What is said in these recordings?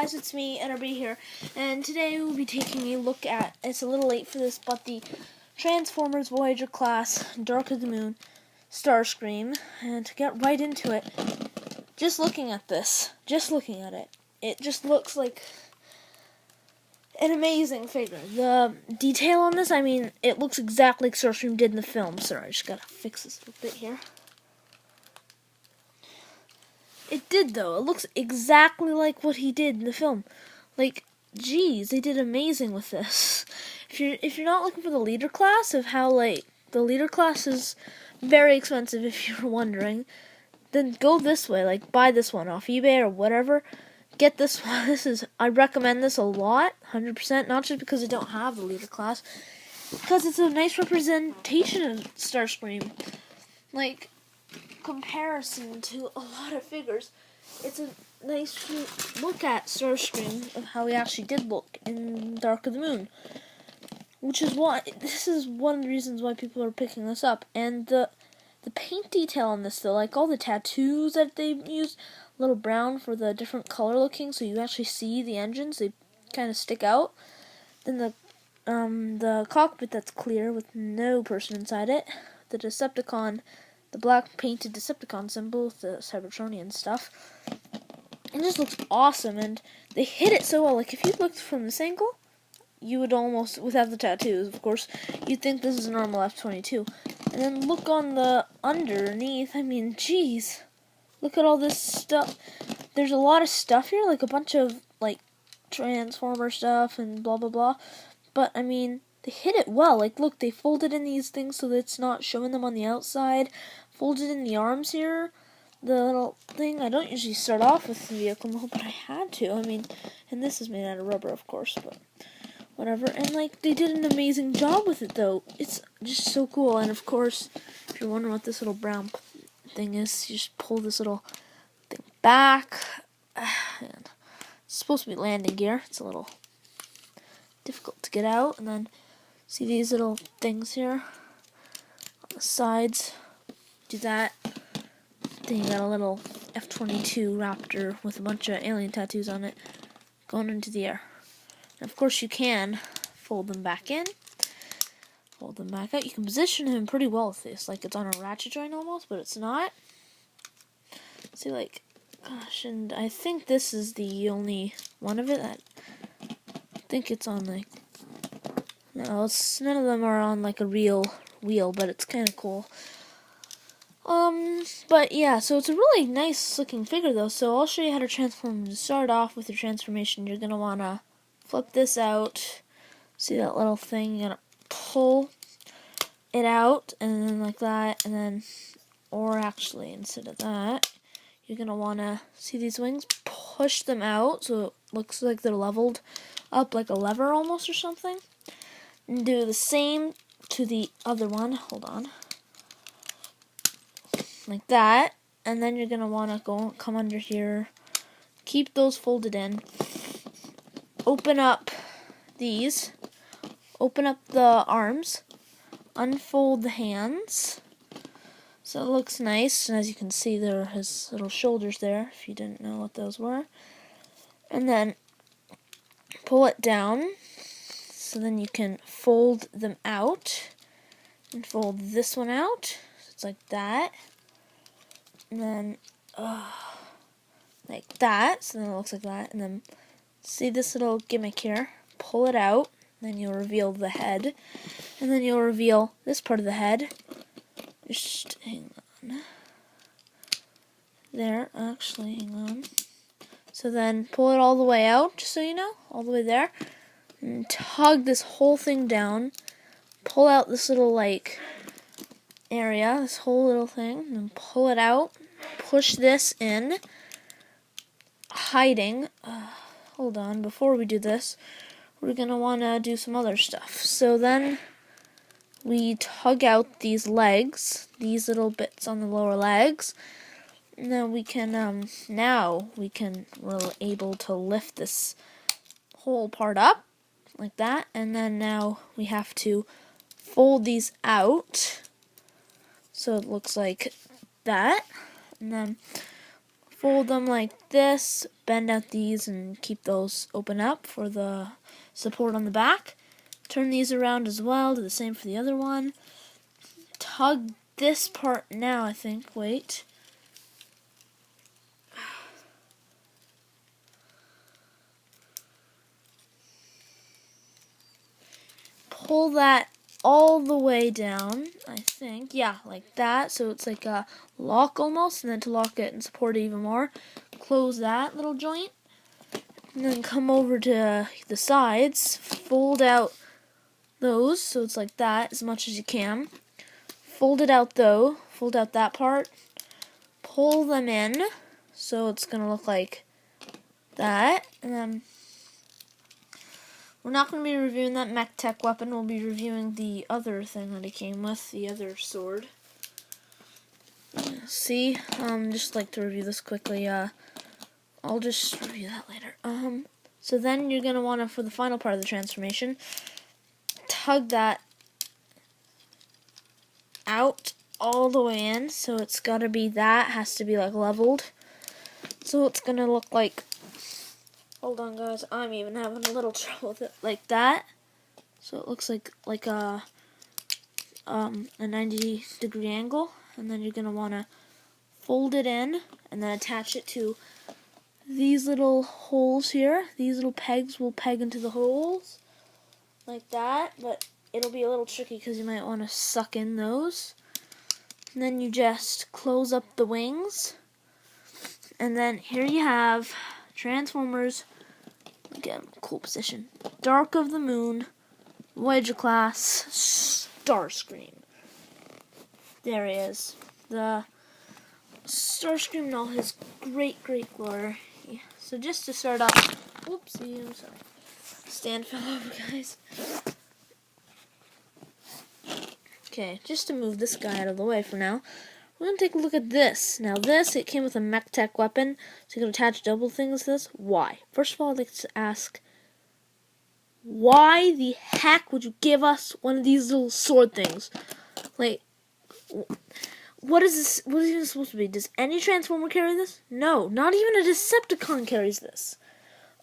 guys, it's me, Enderby here, and today we'll be taking a look at, it's a little late for this, but the Transformers Voyager class, Dark of the Moon, Starscream, and to get right into it, just looking at this, it just looks like an amazing figure. The detail on this, I mean, it looks exactly like Starscream did in the film. Sorry, I just gotta fix this little bit here. It did, though. It looks exactly like what he did in the film. Like, geez, they did amazing with this. If you're not looking for the leader class, of how, like, the leader class is very expensive, if you're wondering, then go this way. Like, buy this one off eBay or whatever. Get this one. I recommend this a lot, 100%. Not just because I don't have the leader class, because it's a nice representation of Starscream. Like, comparison to a lot of figures, it's a nice look at Starscream of how he actually did look in Dark of the Moon, which is why this is one of the reasons why people are picking this up. And the paint detail on this, though, like all the tattoos that they used, a little brown for the different color looking, so you actually see the engines, they kind of stick out. Then the cockpit that's clear with no person inside it, the Decepticon, the black painted Decepticon symbol with the Cybertronian stuff. It just looks awesome, and they hit it so well. Like, if you looked from this angle, you would almost, without the tattoos, of course, you'd think this is a normal F-22. And then look on the underneath. I mean, geez, look at all this stuff. There's a lot of stuff here, like a bunch of, like, Transformer stuff and blah, blah, blah. But, I mean, they hit it well. Like, look, they folded in these things so that it's not showing them on the outside. Folded in the arms here. The little thing, I don't usually start off with the vehicle mode, but I had to. I mean, and this is made out of rubber, of course, but whatever. And, like, they did an amazing job with it, though. It's just so cool. And, of course, if you're wondering what this little brown thing is, you just pull this little thing back. And it's supposed to be landing gear. It's a little difficult to get out. And then see these little things here on the sides? Do that. Then you got a little F-22 Raptor with a bunch of alien tattoos on it going into the air. And of course you can fold them back in, fold them back out. You can position him pretty well with this, like it's on a ratchet joint almost, but it's not. See, like, gosh, and I think this is the only one of it that I think it's on, like, no, none of them are on like a real wheel, but it's kind of cool. But yeah, so it's a really nice looking figure though, so I'll show you how to transform. To start off with your transformation, you're going to want to flip this out. See that little thing? You're going to pull it out, and then like that, and then, or actually, instead of that, you're going to want to, see these wings? Push them out, so it looks like they're leveled up like a lever almost or something. And do the same to the other one. Hold on. Like that, and then you're going to want to come under here, keep those folded in, open up these, open up the arms, unfold the hands, so it looks nice, and as you can see there are his little shoulders there, if you didn't know what those were, and then pull it down, so then you can fold them out, and fold this one out, so it's like that. And then, like that, so then it looks like that, and then, see this little gimmick here, pull it out, then you'll reveal the head, and then you'll reveal this part of the head, just, hang on, there, actually, hang on, so then pull it all the way out, just so you know, all the way there, and tug this whole thing down, pull out this little, like, area, this whole little thing, and then pull it out, push this in, hiding, hold on, before we do this, we're going to want to do some other stuff. So then we tug out these legs, these little bits on the lower legs, and then we can, we're able to lift this whole part up, like that, and then now we have to fold these out, so it looks like that, and then fold them like this, bend out these and keep those open up for the support on the back. Turn these around as well, do the same for the other one. Tug this part now, I think, wait. Pull that all the way down, I think. Yeah, like that. So it's like a lock almost, and then to lock it and support it even more, close that little joint. And then come over to the sides, fold out those, so it's like that as much as you can. Fold it out though, fold out that part, pull them in, so it's going to look like that. And then we're not going to be reviewing that mech tech weapon, we'll be reviewing the other thing that it came with, the other sword. See, just like to review this quickly, I'll just review that later. So then you're going to want to, for the final part of the transformation, tug that out all the way in. So it's got to be that, has to be like leveled. So it's going to look like, hold on guys, I'm even having a little trouble with it, like that. So it looks like a 90-degree angle. And then you're going to want to fold it in and then attach it to these little holes here. These little pegs will peg into the holes like that, but it'll be a little tricky because you might want to suck in those. And then you just close up the wings, and then here you have Transformers. Again, cool position. Dark of the Moon, Voyager class, Starscream. There he is. The Starscream in all his great glory. So just to start off, whoopsie, I'm sorry. Stand fell over, guys. Okay, just to move this guy out of the way for now, we're going to take a look at this. Now this, it came with a mech tech weapon, so you can attach double things to this. Why? First of all, I'd like to ask, why the heck would you give us one of these little sword things? Like, what is this? What is it even supposed to be? Does any Transformer carry this? No, not even a Decepticon carries this.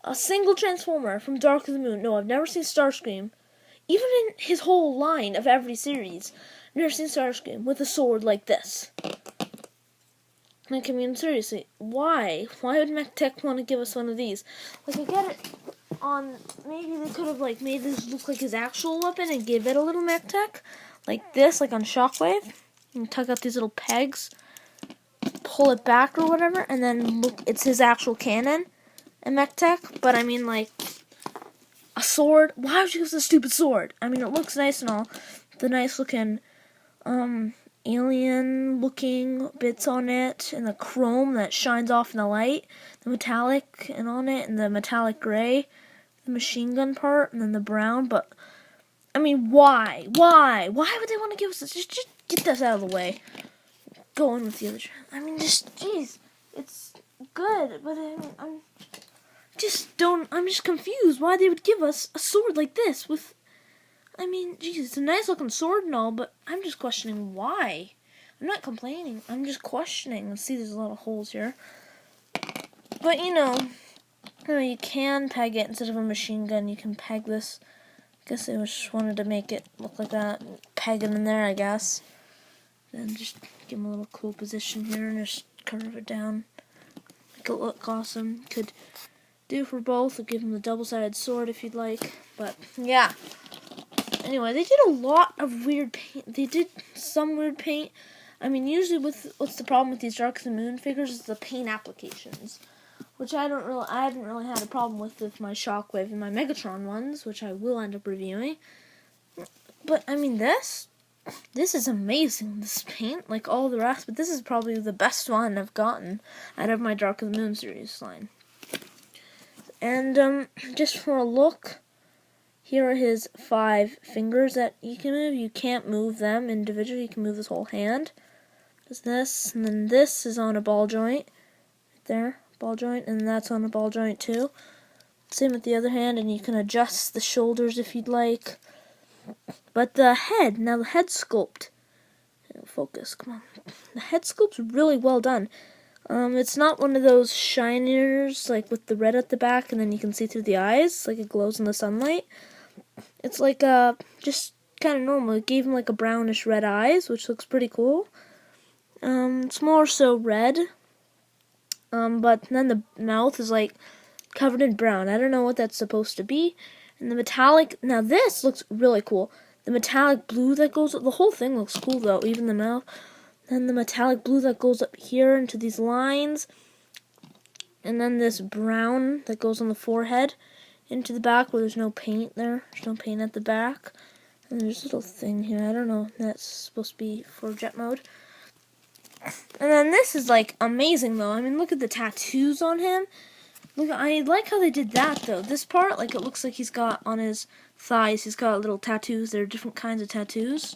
A single Transformer from Dark of the Moon. No, I've never seen Starscream. Even in his whole line of every series, I've never seen Starscream with a sword like this. Like, I mean, seriously, why? Why would MechTech want to give us one of these? Like, I get it on, maybe they could have, like, made this look like his actual weapon and give it a little MechTech. Like this, like on Shockwave. You can tug out these little pegs, pull it back or whatever, and then look, it's his actual cannon and mech tech. But I mean, like, a sword? Why would you use a stupid sword? I mean, it looks nice and all. The nice looking, alien looking bits on it, and the chrome that shines off in the light, the metallic and on it, and the metallic gray, the machine gun part, and then the brown. But I mean, why? Why would they want to give us this? Just get this out of the way. Go on with the other. I mean, just, jeez, it's good, but I'm just confused why they would give us a sword like this with, I mean, jeez, it's a nice looking sword and all, but I'm just questioning why. I'm not complaining, I'm just questioning. Let's see, there's a lot of holes here. But, you know, you can peg it instead of a machine gun. You can peg this. I guess they just wanted to make it look like that. Peg it in there, I guess. Then just give them a little cool position here and just curve it down. Make it look awesome. Could do for both, or give them the double-sided sword if you'd like. But, yeah. Anyway, they did a lot of weird paint. They did some weird paint. I mean, usually what's the problem with these Dark of the Moon figures is the paint applications, which I haven't really had a problem with my Shockwave and my Megatron ones, which I will end up reviewing. But, I mean, this is amazing, this paint, like all the rest, but this is probably the best one I've gotten out of my Dark of the Moon series line. And, just for a look, here are his 5 fingers that you can move. You can't move them individually, you can move this whole hand. There's this, and then this is on a ball joint, right there. Ball joint, and that's on a ball joint too. Same with the other hand, and you can adjust the shoulders if you'd like. But the head, now the head sculpt, focus, come on. The head sculpt's really well done. It's not one of those shiners, like with the red at the back and then you can see through the eyes, like it glows in the sunlight. It's like, just kind of normal. It gave him like a brownish red eyes, which looks pretty cool. It's more so red. But then the mouth is like covered in brown. I don't know what that's supposed to be. And the metallic, now this looks really cool. The metallic blue that goes, the whole thing looks cool though, even the mouth. Then the metallic blue that goes up here into these lines. And then this brown that goes on the forehead into the back where there's no paint there. There's no paint at the back. And there's a little thing here. I don't know. That's supposed to be for jet mode. And then this is like amazing though. I mean, look at the tattoos on him. Look, I like how they did that though. This part, like it looks like he's got on his thighs, he's got little tattoos. There are different kinds of tattoos.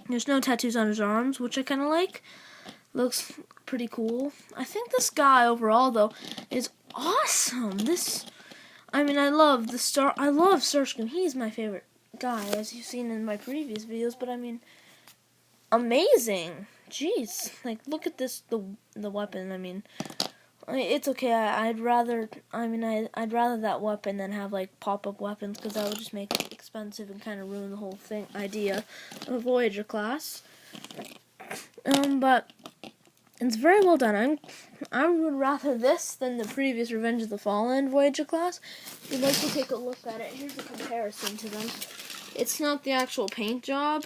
There's no tattoos on his arms, which I kind of like. Looks pretty cool. I think this guy overall, though, is awesome. I love Starscream. He's my favorite guy, as you've seen in my previous videos. But I mean, amazing. Jeez, like look at this, the weapon. I mean, it's okay. I'd rather that weapon than have like pop-up weapons because that would just make it expensive and kind of ruin the whole idea of Voyager class. But it's very well done. I would rather this than the previous Revenge of the Fallen Voyager class. If you'd like to take a look at it, here's a comparison to them. It's not the actual paint job.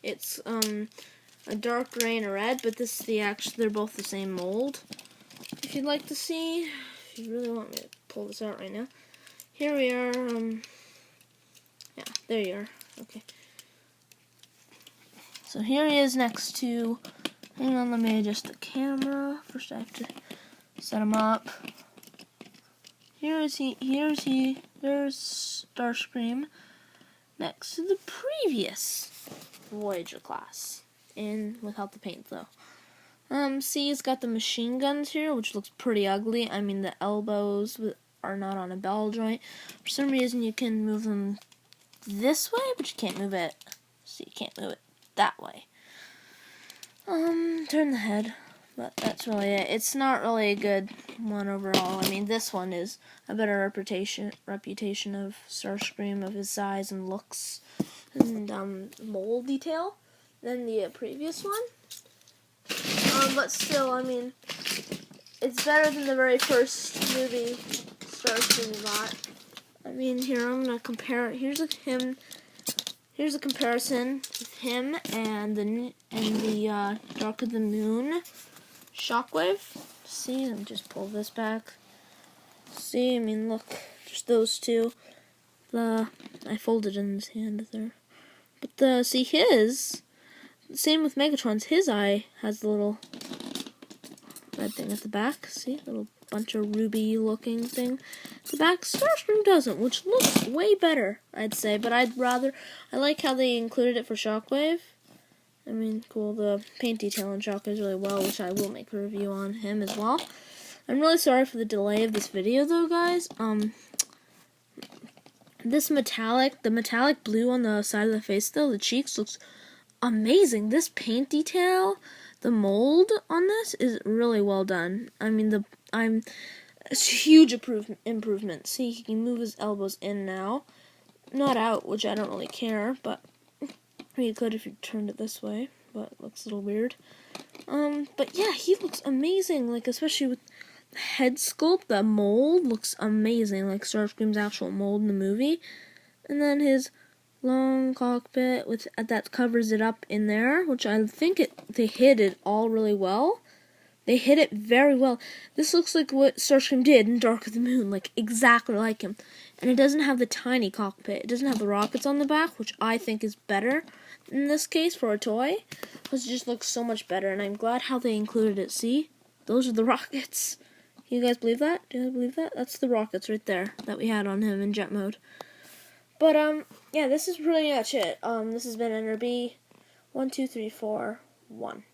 It's a dark gray and a red, but this is they're both the same mold. If you'd like to see, if you really want me to pull this out right now, here we are. Yeah, there you are. Okay. So here he is next to. Hang on, let me adjust the camera. First, I have to set him up. Here's Starscream next to the previous Voyager class, without the paint though. See, he's got the machine guns here, which looks pretty ugly. I mean, the elbows are not on a bell joint. For some reason, you can move them this way, but you can't move it. See, you can't move it that way. Turn the head, but that's really it. It's not really a good one overall. I mean, this one is a better reputation of Starscream, of his size and looks and mold detail than the previous one. But still, I mean, it's better than the very first movie Starscream got. I mean, here I'm gonna compare it. Here's a comparison with him and the Dark of the Moon Shockwave. See, let me just pull this back. See, I mean, look, just those two. I folded in his hand there. But see same with Megatron's. His eye has the little red thing at the back. See, little bunch of ruby-looking thing at the back. Starscream doesn't, which looks way better, I'd say. But I like how they included it for Shockwave. I mean, cool. The paint detail on Shockwave is really well, which I will make a review on him as well. I'm really sorry for the delay of this video, though, guys. The metallic blue on the side of the face, though, the cheeks, looks amazing. This paint detail, the mold on this is really well done. I mean, it's a huge improvement. See, he can move his elbows in now, not out, which I don't really care, but you could if you turned it this way, but it looks a little weird. But yeah, he looks amazing, like, especially with the head sculpt. The mold looks amazing, like Starscream's actual mold in the movie. And then his long cockpit that covers it up in there, which I think they hid it all really well. They hid it very well. This looks like what Starscream did in Dark of the Moon, like exactly like him. And it doesn't have the tiny cockpit. It doesn't have the rockets on the back, which I think is better in this case for a toy. Because it just looks so much better, and I'm glad how they included it. See? Those are the rockets. Can you guys believe that? Do you guys believe that? That's the rockets right there that we had on him in jet mode. But, yeah, this is pretty much it. This has been NRB 1, 2, 3, 4, 1.